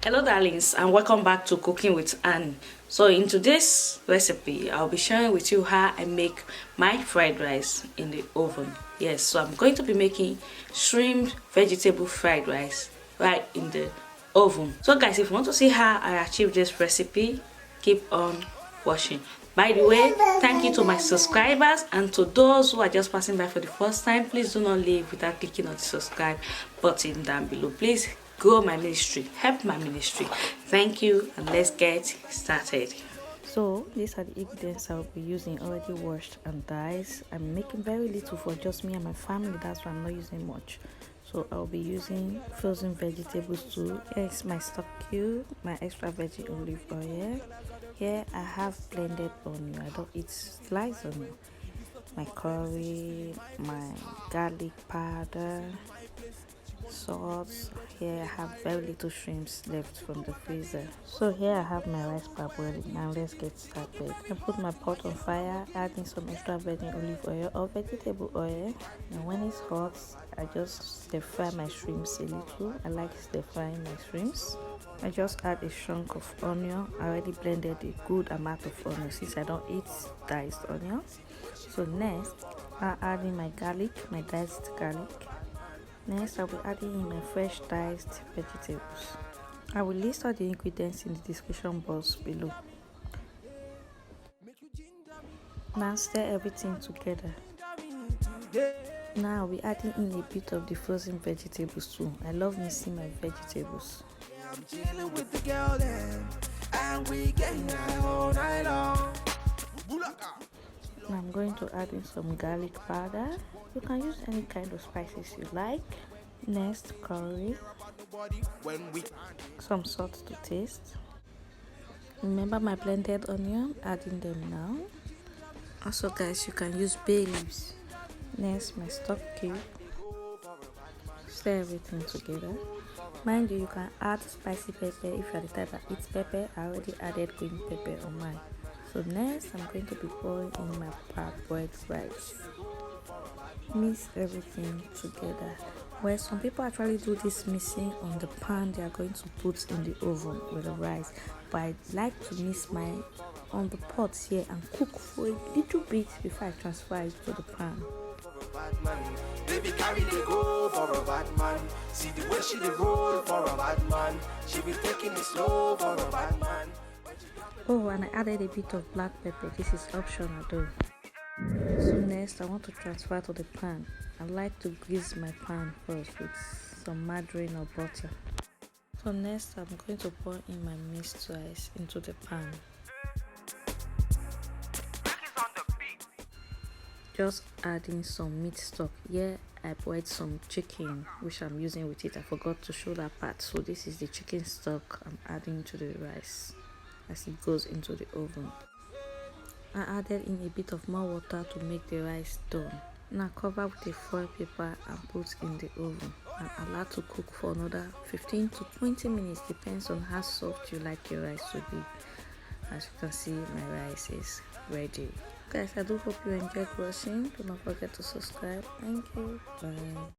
Hello darlings, and welcome back to Cooking with Annie. So in today's recipe I'll be sharing with you how I make my fried rice in the oven. Yes, so I'm going to be making shrimp vegetable fried rice right in the oven. So guys, if you want to see how I achieve this recipe, keep on watching. By the way, thank you to my subscribers, and to those who are just passing by for the first time, please do not leave without clicking on the subscribe button down below. Please grow my ministry, help my ministry. Thank you, and let's get started. So these are the ingredients I'll be using, already washed and diced. I'm making very little for just me and my family, that's why I'm not using much. So I'll be using frozen vegetables too. Here's my stock cube, my extra virgin olive oil. Here I have blended onion. I don't eat sliced onion. My curry, my garlic powder, salt. Here I have very little shrimps left from the freezer. So here I have my rice parboiling. Now let's get started. I put my pot on fire, adding some extra virgin olive oil or vegetable oil. And when it's hot, I just stir fry my shrimps a little. I like stir frying my shrimps. I just add a chunk of onion. I already blended a good amount of onion since I don't eat diced onions. So next, I'll add in my garlic, my diced garlic. Next, I'll be adding in my fresh diced vegetables. I will list all the ingredients in the description box below. Now stir everything together. Now I'll be adding in a bit of the frozen vegetables too. I love mixing my vegetables. I'm chilling with the girl and we getting high all night long. Now I'm going to add in some garlic powder. You can use any kind of spices you like. Next, curry. Some salt to taste. Remember my blended onion, adding them now. Also guys, you can use bay leaves. Next, my stock cube. Stir everything together. Mind you, you can add spicy pepper if you are the type that eats pepper. I already added green pepper on mine. So next, I'm going to be pouring in my parboiled rice. Mix everything together. Well, some people actually do this mixing on the pan they are going to put in the oven with the rice. But I like to mix mine on the pot here and cook for a little bit before I transfer it to the pan. Baby carry the go for a bad man. See the way she roll for a bad man. She be taking it slow for a bad man. Oh, and I added a bit of black pepper. This is optional though. So next, I want to transfer to the pan. I like to grease my pan first with some margarine or butter. So next, I'm going to pour in my mixed rice into the pan. Just adding some meat stock. Here I boiled some chicken which I'm using with it. I forgot to show that part. So this is the chicken stock I'm adding to the rice as it goes into the oven. I added in a bit of more water to make the rice done. Now cover with a foil paper and put in the oven and allow to cook for another 15 to 20 minutes, depends on how soft you like your rice to be. As you can see, my rice is ready. Guys, I do hope you enjoyed watching. Do not forget to subscribe. Thank you. Bye.